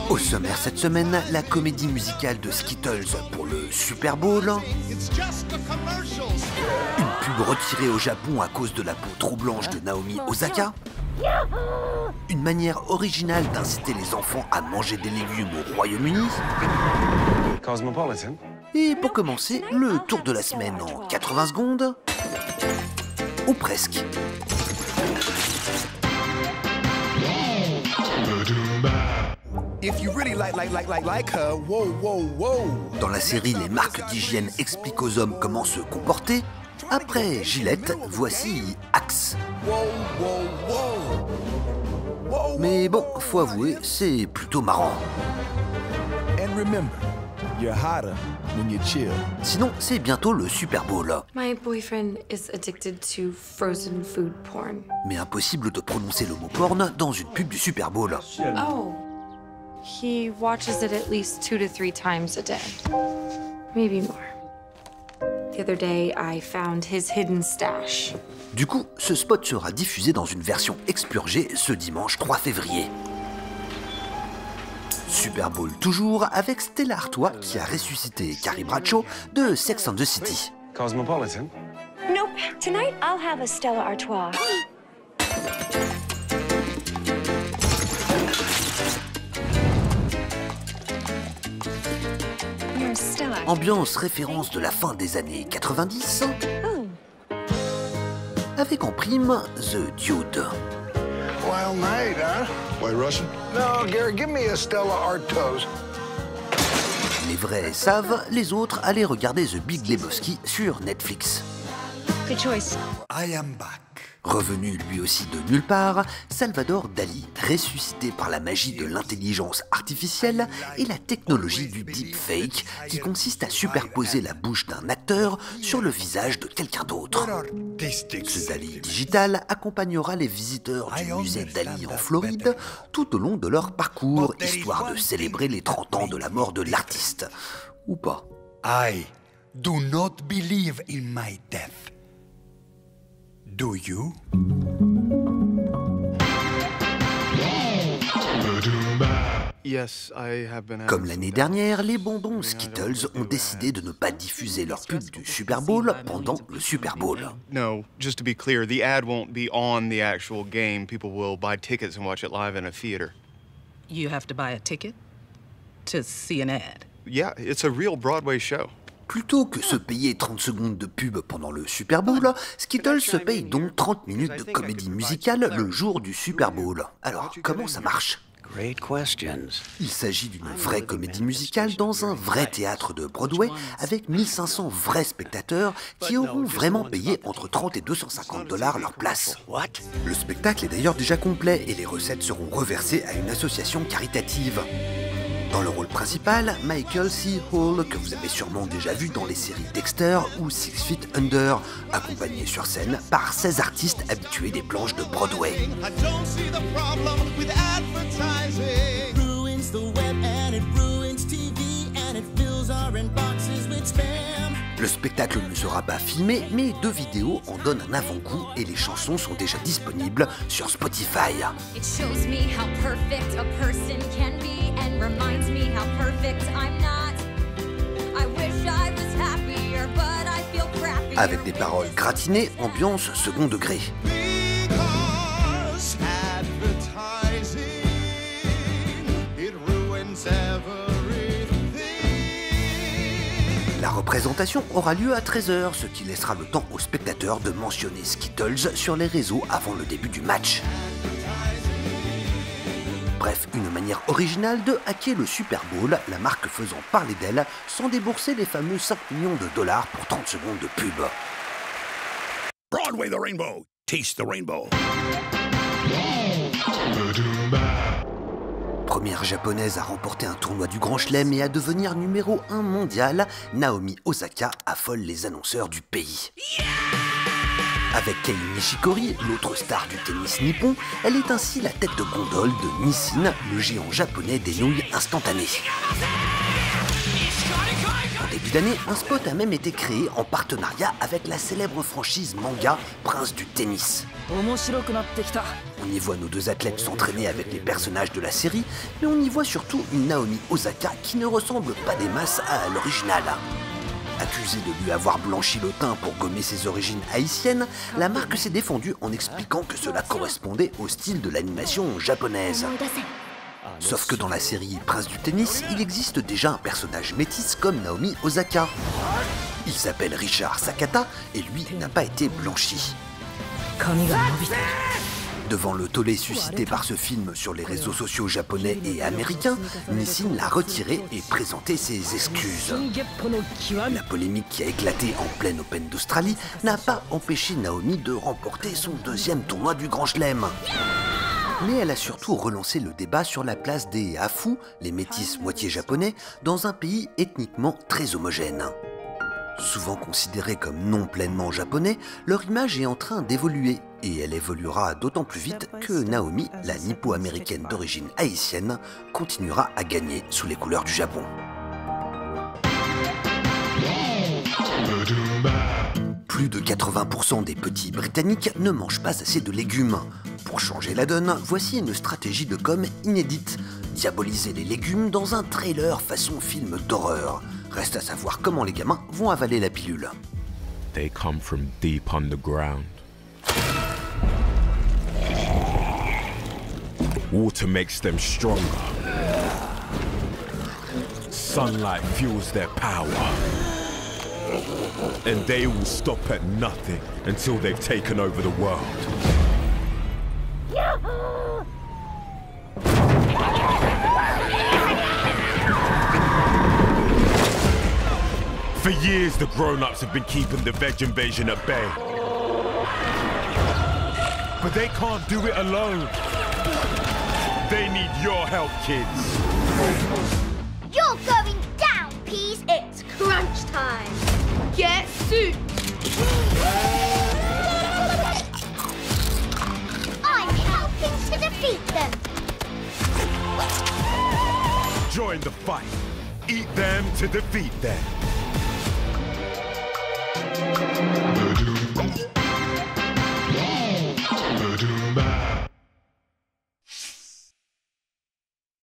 Au sommaire cette semaine, la comédie musicale de Skittles pour le Super Bowl, une pub retirée au Japon à cause de la peau trop blanche de Naomi Osaka, une manière originale d'inciter les enfants à manger des légumes au Royaume-Uni, Cosmopolitan. et pour commencer, le tour de la semaine en 80 secondes, ou presque. If you really like her, whoa, whoa, whoa. Dans la série, les marques d'hygiène expliquent aux hommes comment se comporter. Après Gillette, voici Axe. Whoa, whoa, whoa. Whoa, Mais bon, faut avouer, c'est plutôt marrant. and remember, you're hotter when you chill. Sinon, c'est bientôt le Super Bowl. My boyfriend is addicted to frozen food porn. Mais impossible de prononcer le mot porn dans une pub du Super Bowl. Oh. He watches it at least 2 to 3 times a day. Maybe more. The other day, I found his hidden stash. Du coup, ce spot sera diffusé dans une version expurgée ce dimanche 3 février. Super Bowl toujours avec Stella Artois qui a ressuscité Carrie Bradshaw de Sex and the City. Cosmopolitan. Nope. Tonight I'll have a Stella Artois. You're Stella. Ambiance référence de la fin des années 90, Oh. avec en prime The Dude. Wild night, huh? Why, Russian? No, Gary, give me a Stella Artois. Les vrais savent, les autres allaient regarder The Big Lebowski sur Netflix. Good choice. I am back. Revenu lui aussi de nulle part, Salvador Dali, ressuscité par la magie de l'intelligence artificielle et la technologie du deepfake, qui consiste à superposer la bouche d'un acteur sur le visage de quelqu'un d'autre. Ce Dali digital accompagnera les visiteurs du musée Dali en Floride tout au long de leur parcours, histoire de célébrer les 30 ans de la mort de l'artiste. Ou pas. I do not believe in my death. Do you? Yes, I have been. Comme l'année dernière, les bonbons Skittles ont décidé de ne pas diffuser leur pub du Super Bowl pendant le Super Bowl. No, just to be clear, the ad won't be on the actual game. People will buy tickets and watch it live in a theater. You have to buy a ticket to see an ad. Yeah, it's a real Broadway show. Plutôt que se payer 30 secondes de pub pendant le Super Bowl, Skittles se paye donc 30 minutes de comédie musicale le jour du Super Bowl. Alors, comment ça marche ? Great questions. Il s'agit d'une vraie comédie musicale dans un vrai théâtre de Broadway avec 1500 vrais spectateurs qui auront vraiment payé entre 30 et 250 $ leur place. What? Le spectacle est d'ailleurs déjà complet et les recettes seront reversées à une association caritative. Dans le rôle principal, Michael C. Hall, que vous avez sûrement déjà vu dans les séries Dexter ou 6 Feet Under, accompagné sur scène par 16 artistes habitués des planches de Broadway. I don't see the problem with advertising. Ruins the web and it ruins TV and it fills our inboxes with spam. Le spectacle ne sera pas filmé, mais 2 vidéos en donnent un avant-goût et les chansons sont déjà disponibles sur Spotify. It shows me how perfect a person can be and reminds me how perfect I'm not. I wish I was happier, but I feel crappy. Avec des paroles gratinées, ambiance second degré. Because advertising, it ruins everything. La représentation aura lieu à 13h, ce qui laissera le temps aux spectateurs de mentionner Skittles sur les réseaux avant le début du match. Bref, une manière originale de hacker le Super Bowl, la marque faisant parler d'elle sans débourser les fameux 5 millions de $ pour 30 secondes de pub. Broadway the rainbow. Taste the rainbow. Première japonaise à remporter un tournoi du Grand Chelem et à devenir numéro 1 mondial, Naomi Osaka affole les annonceurs du pays. Avec Kei Nishikori, l'autre star du tennis nippon, elle est ainsi la tête de gondole de Nissin, le géant japonais des nouilles instantanées. En début d'année, un spot a même été créé en partenariat avec la célèbre franchise manga Prince du Tennis. On y voit nos deux athlètes s'entraîner avec les personnages de la série, mais on y voit surtout une Naomi Osaka qui ne ressemble pas des masses à l'original. Accusée de lui avoir blanchi le teint pour gommer ses origines haïtiennes, la marque s'est défendue en expliquant que cela correspondait au style de l'animation japonaise. Sauf que dans la série Prince du Tennis, il existe déjà un personnage métis comme Naomi Osaka. Il s'appelle Richard Sakata et lui n'a pas été blanchi. Devant le tollé suscité par ce film sur les réseaux sociaux japonais et américains, Nissin l'a retiré et présenté ses excuses. La polémique qui a éclaté en pleine Open d'Australie n'a pas empêché Naomi de remporter son deuxième tournoi du Grand Chelem. Mais elle a surtout relancé le débat sur la place des Hafu, les métis moitié japonais, dans un pays ethniquement très homogène. Souvent considérés comme non pleinement japonais, leur image est en train d'évoluer, et elle évoluera d'autant plus vite que Naomi, la nippo-américaine d'origine haïtienne, continuera à gagner sous les couleurs du Japon. Plus de 80% des petits Britanniques ne mangent pas assez de légumes. Pour changer la donne, voici une stratégie de com inédite. Diaboliser les légumes dans un trailer façon film d'horreur. Reste à savoir comment les gamins vont avaler la pilule. They come from deep underground. Water makes them stronger. Sunlight fuels their power. And they will stop at nothing until they've taken over the world. For years, the grown-ups have been keeping the veg invasion at bay. But they can't do it alone. They need your help, kids. You're going down, Peas. It's crunch time. Get suit. I'm helping to defeat them. Join the fight. Eat them to defeat them.